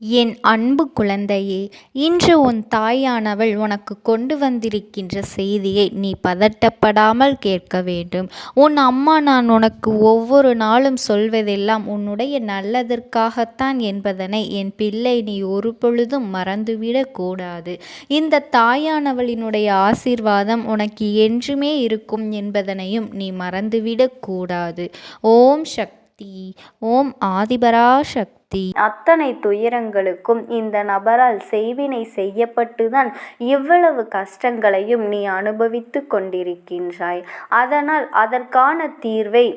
என் அன்பு குழந்தையே, இன்று உன் தாயானவள் உனக்கு கொண்டு வந்திருக்கின்ற செய்தியை நீ பதட்டப்படாமல் கேட்க வேண்டும். உன் அம்மா நான் உனக்கு ஒவ்வொரு நாளும் சொல்வதெல்லாம் உன்னுடைய நல்லதற்காகத்தான் என்பதனை என் பிள்ளை நீ ஒரு பொழுதும் மறந்துவிடக் கூடாது. இந்த தாயானவளினுடைய ஆசீர்வாதம் உனக்கு என்றுமே இருக்கும் என்பதனையும் நீ மறந்துவிடக் கூடாது. ஓம் சக்தி, ஓம் ஆதிபரா சக்தி. அத்தனை துயரங்களுக்கும் இந்த நபரால் செய்வினை செய்யப்பட்டுதான் இவ்வளவு கஷ்டங்களையும் நீ அனுபவித்து கொண்டிருக்கின்றாய். அதனால் அதற்கான தீர்வை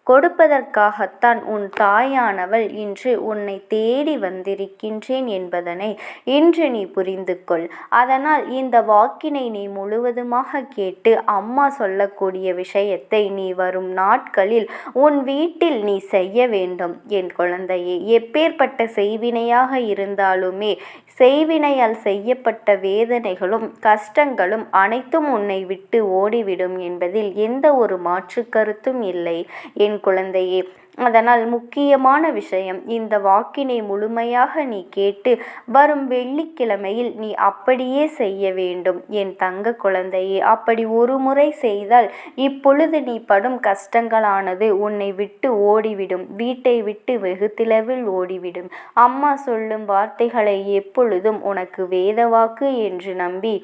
கொடுப்பதற்காகத்தான் உன் தாயானவள் இன்று உன்னை தேடி வந்திருக்கின்றேன் என்பதனை இன்று நீ புரிந்து கொள். அதனால் இந்த வாக்கினை நீ முழுவதுமாக கேட்டு அம்மா சொல்லக்கூடிய விஷயத்தை நீ வரும் நாட்களில் உன் வீட்டில் நீ செய்ய வேண்டும். என் குழந்தையே, எப்பேற்பட்ட செய்வினையாக இருந்தாலுமே செய்வினையால் செய்யப்பட்ட வேதனைகளும் கஷ்டங்களும் அனைத்தும் உன்னை விட்டு ஓடிவிடும் என்பதில் எந்த ஒரு மாற்று கருத்தும் இல்லை என் குழந்தையே. அதனால் முக்கியமான விஷயம், இந்த வாக்கினை முழுமையாக நீ கேட்டு வரும் வெள்ளிக்கிழமையில் நீ அப்படியே செய்ய வேண்டும் என் தங்க குழந்தையே. அப்படி ஒரு முறை செய்தால் இப்பொழுது நீ படும் கஷ்டங்களானது உன்னை விட்டு ஓடிவிடும், வீட்டை விட்டு வெகு தொலைவில் ஓடிவிடும். அம்மா சொல்லும் வார்த்தைகளை எப்பொழுதும் உனக்கு வேதவாக்கு என்று நம்பி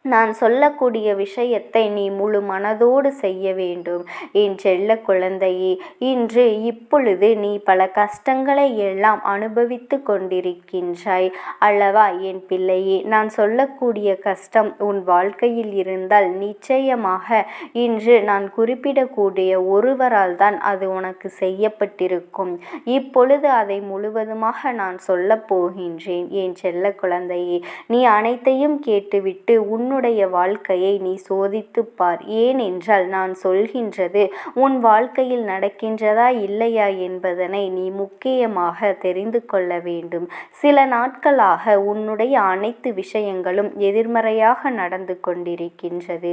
நான் சொல்லக்கூடிய விஷயத்தை நீ முழு மனதோடு செய்ய வேண்டும் என் செல்ல குழந்தையே. இன்று இப்பொழுது நீ பல கஷ்டங்களை எல்லாம் அனுபவித்து கொண்டிருக்கின்றாய் அல்லவா என் பிள்ளையே. நான் சொல்லக்கூடிய கஷ்டம் உன் வாழ்க்கையில் இருந்தால் நிச்சயமாக இன்று நான் குறிப்பிடக்கூடிய ஒருவரால் தான் அது உனக்கு செய்யப்பட்டிருக்கும். இப்பொழுது அதை முழுவதுமாக நான் சொல்ல போகின்றேன் என் செல்ல குழந்தையே. நீ அனைத்தையும் கேட்டுவிட்டு உன்னுடைய வாழ்க்கையை நீ சோதித்து பார். ஏனென்றால் நான் சொல்கின்றது உன் வாழ்க்கையில் நடக்கின்றதா இல்லையா என்பதனை நீ முக்கியமாக தெரிந்து கொள்ள வேண்டும். சில நாட்களாக உன்னுடைய அனைத்து விஷயங்களும் எதிர்மறையாக நடந்து கொண்டிருக்கின்றது.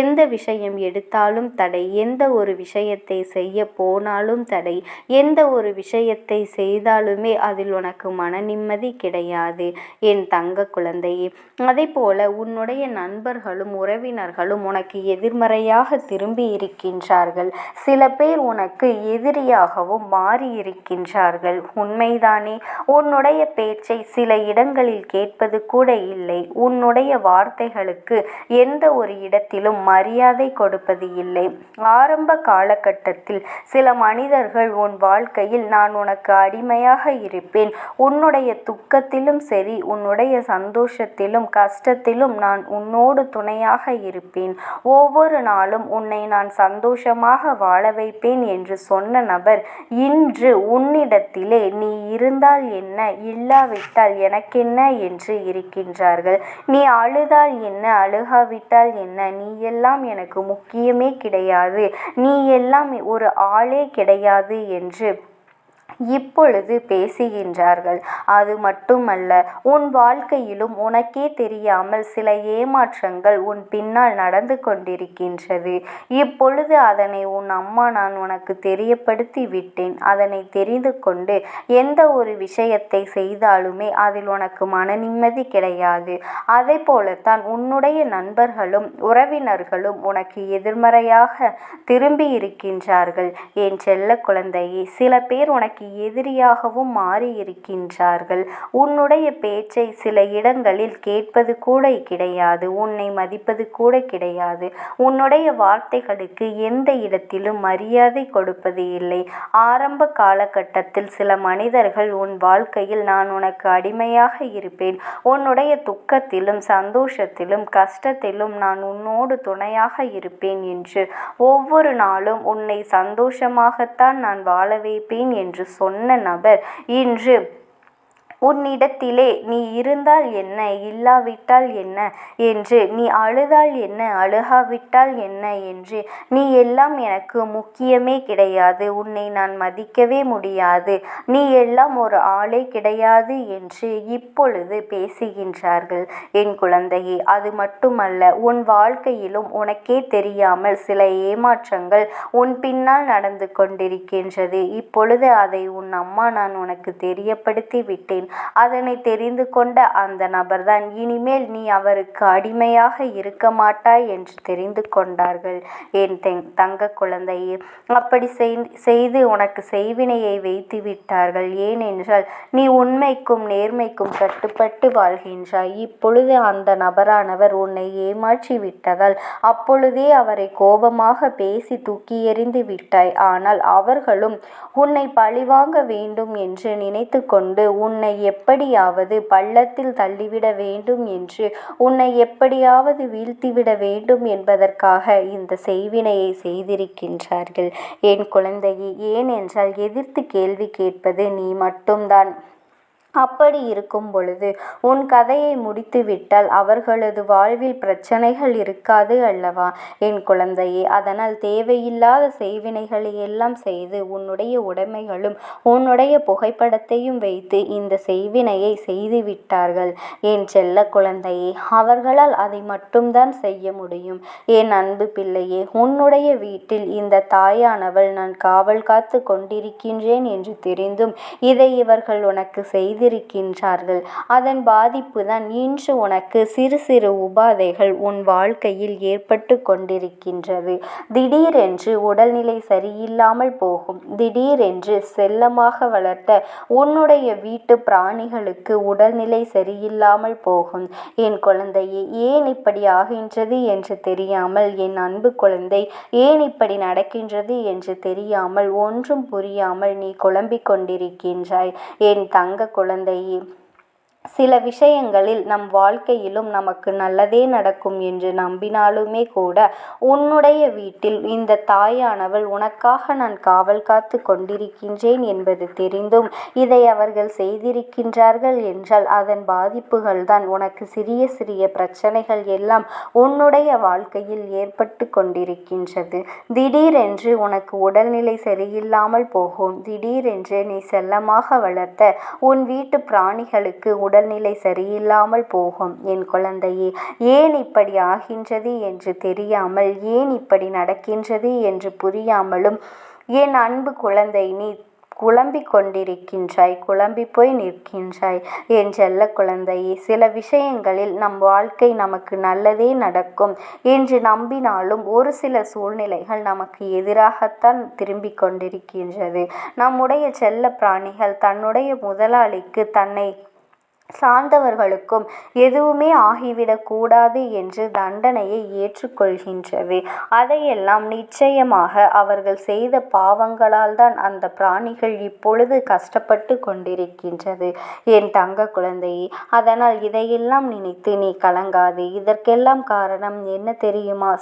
எந்த விஷயம் எடுத்தாலும் தடை, எந்த ஒரு விஷயத்தை செய்ய போனாலும் தடை, எந்த ஒரு விஷயத்தை செய்தாலுமே அதில் உனக்கு மன நிம்மதி கிடையாது என் தங்க குழந்தையே. அதே போல உன்னுடைய நண்பர்களும் உறவினர்களும் உனக்கு எதிர்மறையாக திரும்பி இருக்கின்றார்கள். சில பேர் உனக்கு எதிரியாகவும் மாறி இருக்கின்றார்கள். உண்மைதானே? உன்னுடைய பேச்சை சில இடங்களில் கேட்பது கூட இல்லை. உன்னுடைய வார்த்தைகளுக்கு எந்த ஒரு இடத்திலும் மரியாதை கொடுப்பது இல்லை. ஆரம்ப காலகட்டத்தில் சில மனிதர்கள் உன் வாழ்க்கையில் நான் உனக்கு அடிமையாக இருப்பேன், உன்னுடைய துக்கத்திலும் சரி உன்னுடைய சந்தோஷத்திலும் கஷ்டத்திலும் நான் உன்னோடு துணையாக இருப்பேன், ஒவ்வொரு நாளும் உன்னை நான் சந்தோஷமாக வாழ வைப்பேன் என்று சொன்ன நபர் இன்று உன்னிடத்திலே நீ இருந்தால் என்ன, இல்லாவிட்டால் எனக்கென்ன என்று இருக்கின்றார்கள். நீ அழுதால் என்ன, அழுகாவிட்டால் என்ன, நீ எல்லாம் எனக்கு முக்கியமே கிடையாது, நீ எல்லாம் ஒரு ஆளே கிடையாது என்று இப்பொழுது பேசுகின்றார்கள். அது மட்டுமல்ல, உன் வாழ்க்கையிலும் உனக்கே தெரியாமல் சில ஏமாற்றங்கள் உன் பின்னால் நடந்து கொண்டிருக்கின்றது. இப்பொழுது அதனை உன் அம்மா நான் உனக்கு தெரியப்படுத்தி விட்டேன். அதனை தெரிந்து கொண்டு எந்த ஒரு விஷயத்தை செய்தாலுமே அதில் உனக்கு மன நிம்மதி கிடையாது. அதே போலத்தான் உன்னுடைய நண்பர்களும் உறவினர்களும் உனக்கு எதிர்மறையாக திரும்பி இருக்கின்றார்கள் என் செல்ல குழந்தையே. சில பேர் உனக்கு எதிரியாகவும் மாறி இருக்கின்றார்கள். உன்னுடைய பேச்சை சில இடங்களில் கேட்பது கூட கிடையாது, உன்னை மதிப்பது கூட கிடையாது. உன்னுடைய வார்த்தைகளுக்கு எந்த இடத்திலும் மரியாதை கொடுப்பது இல்லை. ஆரம்ப காலகட்டத்தில் சில மனிதர்கள் உன் வாழ்க்கையில் நான் உனக்கு அடிமையாக இருப்பேன், உன்னுடைய துக்கத்திலும் சந்தோஷத்திலும் கஷ்டத்திலும் நான் உன்னோடு துணையாக இருப்பேன் என்று ஒவ்வொரு நாளும் உன்னை சந்தோஷமாகத்தான் நான் வாழ வைப்பேன் என்று சொன்ன நபர் இன்று உன்னிடத்திலே நீ இருந்தால் என்ன, இல்லாவிட்டால் என்ன என்று, நீ அழுதால் என்ன, அழுகாவிட்டால் என்ன என்று, நீ எல்லாம் எனக்கு முக்கியமே கிடையாது, உன்னை நான் மதிக்கவே முடியாது, நீ எல்லாம் ஒரு ஆளே கிடையாது என்று இப்பொழுது பேசுகின்றார்கள் என் குழந்தையே. அது மட்டுமல்ல, உன் வாழ்க்கையிலும் உனக்கே தெரியாமல் சில ஏமாற்றங்கள் உன் பின்னால் நடந்து கொண்டிருக்கின்றது. இப்பொழுது அதை உன் அம்மா நான் உனக்கு தெரியப்படுத்தி விட்டேன். அதனை தெரிந்து கொண்ட அந்த நபர்தான் இனிமேல் நீ அவருக்கு அடிமையாக இருக்க மாட்டாய் என்று தெரிந்து கொண்டார்கள். என் தங்க குழந்தையே, அப்படி செய்து உனக்கு செய்வினையை வைத்து விட்டார்கள். ஏனென்றால் நீ உண்மைக்கும் நேர்மைக்கும் கட்டுப்பட்டு வாழ்கின்றாய். இப்பொழுது அந்த நபரானவர் உன்னை ஏமாற்றி விட்டதால் அப்பொழுதே அவரை கோபமாக பேசி தூக்கி எறிந்து விட்டாய். ஆனால் அவர்களும் உன்னை பழிவாங்க வேண்டும் என்று நினைத்து கொண்டு உன்னை எப்படியாவது பள்ளத்தில் தள்ளிவிட வேண்டும் என்று உன்னை எப்படியாவது வீழ்த்திவிட வேண்டும் என்பதற்காக இந்த செய்வினையை செய்திருக்கின்றார்கள் என் குழந்தையே. ஏனென்றால் எதிர்த்து கேள்வி கேட்பது நீ மட்டும்தான். அப்படி இருக்கும் பொழுது உன் கதையை முடித்துவிட்டால் அவர்களது வாழ்வில் பிரச்சனைகள் இருக்காது அல்லவா என் குழந்தையே. அதனால் தேவையில்லாத செய்வினைகளை எல்லாம் செய்து உன்னுடைய உடைமைகளும் உன்னுடைய புகைப்படத்தையும் வைத்து இந்த செய்வினையை செய்து விட்டார்கள் என் செல்ல குழந்தையே. அவர்களால் அதை மட்டும்தான் செய்ய முடியும் என் அன்பு பிள்ளையே. உன்னுடைய வீட்டில் இந்த தாயானவள் நான் காவல் காத்து கொண்டிருக்கின்றேன் என்று தெரிந்தும் இதை இவர்கள் உனக்கு செய்திருக்கின்றார்கள். அதன் பாதிப்புதான் இன்று உனக்கு சிறு சிறு உபாதைகள் உன் வாழ்க்கையில் ஏற்பட்டு கொண்டிருக்கின்றது. திடீரென்று உடல்நிலை சரியில்லாமல் போகும். திடீரென்று செல்லமாக வளர்த்த உன்னுடைய வீட்டு பிராணிகளுக்கு உடல்நிலை சரியில்லாமல் போகும் என் குழந்தையே. ஏன் இப்படி ஆகின்றது என்று தெரியாமல் என் அன்பு குழந்தை, ஏன் இப்படி நடக்கின்றது என்று தெரியாமல் ஒன்றும் புரியாமல் நீ குழம்பிக் கொண்டிருக்கின்றாய் என் தங்க குழந்தையே. சில விஷயங்களில் நம் வாழ்க்கையிலும் நமக்கு நல்லதே நடக்கும் என்று நம்பினாலுமே கூட உன்னுடைய வீட்டில் இந்த தாயானவள் உனக்காக நான் காவல் காத்து கொண்டிருக்கின்றேன் என்பது தெரிந்தும் இதை அவர்கள் செய்திருக்கின்றார்கள் என்றால் அதன் பாதிப்புகள் தான் உனக்கு சிறிய சிறிய பிரச்சனைகள் எல்லாம் உன்னுடைய வாழ்க்கையில் ஏற்பட்டு கொண்டிருக்கின்றது. திடீரென்று உனக்கு உடல்நிலை சரியில்லாமல் போகும். திடீரென்று நீ செல்லமாக வளர்த்த உன் வீட்டு பிராணிகளுக்கு உடல்நிலை சரியில்லாமல் போகும் என் குழந்தையே. ஏன் இப்படி ஆகின்றது என்று தெரியாமல், ஏன் இப்படி நடக்கின்றது என்று புரியாமலும் என் அன்பு குழந்தை நீ குழம்பிக் கொண்டிருக்கின்றாய், குழம்பி போய் நிற்கின்றாய் என் செல்ல குழந்தையே. சில விஷயங்களில் நம் வாழ்க்கை நமக்கு நல்லதே நடக்கும் என்று நம்பினாலும் ஒரு சில சூழ்நிலைகள் நமக்கு எதிராகத்தான் திரும்பிக் கொண்டிருக்கின்றது. நம்முடைய செல்ல பிராணிகள் தன்னுடைய முதலாளிக்கு தன்னை சார்ந்தவர்களுக்கும் எதுவுமே ஆகிவிடக்கூடாது என்று தண்டனையை ஏற்றுக்கொள்கின்றது. அதையெல்லாம் நிச்சயமாக அவர்கள் செய்த பாவங்களால் தான் அந்த பிராணிகள் இப்பொழுது கஷ்டப்பட்டு கொண்டிருக்கின்றது என் தங்க குழந்தையே. அதனால் இதையெல்லாம் நினைத்து நீ கலங்காது. இதற்கெல்லாம் காரணம் என்ன தெரியுமா?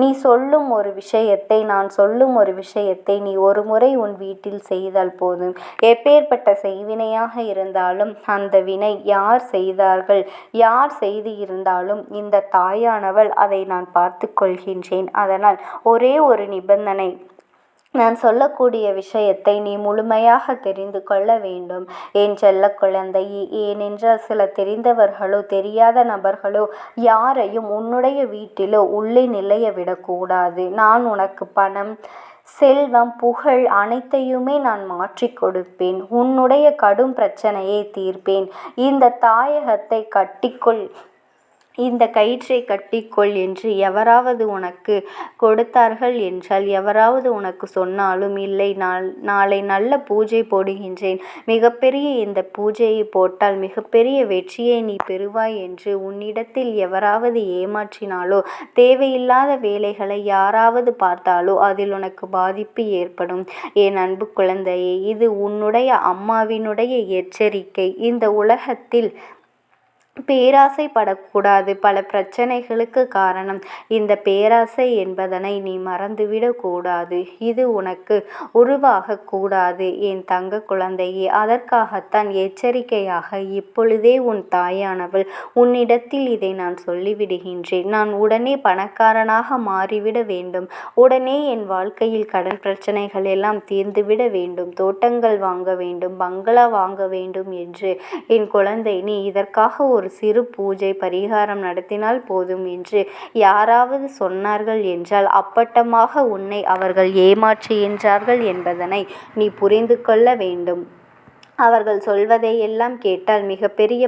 நீ சொல்லும் ஒரு விஷயத்தை, நான் சொல்லும் ஒரு விஷயத்தை நீ ஒரு முறை உன் வீட்டில் செய்தால் போதும். எப்பேற்பட்ட செய்வினையாக இருந்தாலும் அந்த வினை யார் செய்தார்கள், யார் செய்து இருந்தாலும் இந்த தாயானவள் அதை நான் பார்த்து கொள்கின்றேன். அதனால் ஒரே ஒரு நிபந்தனை, நான் சொல்லக்கூடிய விஷயத்தை நீ முழுமையாக தெரிந்து கொள்ள வேண்டும் என் செல்ல குழந்தையே. ஏனென்றால் சில தெரிந்தவர்களோ தெரியாத நபர்களோ யாரையும் உன்னுடைய வீட்டிலோ உள்ளே நிலைய விடக்கூடாது. நான் உனக்கு பணம், செல்வம், புகழ் அனைத்தையுமே நான் மாற்றி கொடுப்பேன். உன்னுடைய கடும் பிரச்சனையை தீர்ப்பேன். இந்த தாயகத்தை கட்டிக்கொள், இந்த கயிற்றை கட்டிக்கொள் என்று எவராவது உனக்கு கொடுத்தார்கள் என்றால், எவராவது உனக்கு சொன்னாலும் இல்லை நாளை நல்ல பூஜை போடுகின்றேன், மிகப்பெரிய இந்த பூஜையை போட்டால் மிகப்பெரிய வெற்றியை நீ பெறுவாய் என்று உன்னிடத்தில் எவராவது ஏமாற்றினாலோ, தேவையில்லாத வேலைகளை யாராவது பார்த்தாலோ அதில் உனக்கு பாதிப்பு ஏற்படும் என் அன்பு குழந்தையே. இது உன்னுடைய அம்மாவினுடைய எச்சரிக்கை. இந்த உலகத்தில் பேராசைப்படக்கூடாது. பல பிரச்சனைகளுக்கு காரணம் இந்த பேராசை என்பதனை நீ மறந்துவிடக்கூடாது. இது உனக்கு உருவாகக்கூடாது என் தங்க குழந்தையே. அதற்காகத்தான் எச்சரிக்கையாக இப்பொழுதே உன் தாயானவள் உன்னிடத்தில் இதை நான் சொல்லிவிடுகின்றேன். நான் உடனே பணக்காரனாக மாறிவிட வேண்டும், உடனே என் வாழ்க்கையில் கடன் பிரச்சனைகள் எல்லாம் தீர்ந்துவிட வேண்டும், தோட்டங்கள் வாங்க வேண்டும், பங்களா வாங்க வேண்டும் என்று என் குழந்தை நீ இதற்காக ஒரு சிறு பூஜை பரிகாரம் நடத்தினால் போதும் என்று யாராவது சொன்னார்கள் என்றால் அப்பட்டமாக உன்னை அவர்கள் ஏமாற்றுகின்றார்கள் என்பதனை நீ புரிந்து கொள்ள வேண்டும். அவர்கள் சொல்வதையெல்லாம் கேட்டால் மிகப்பெரிய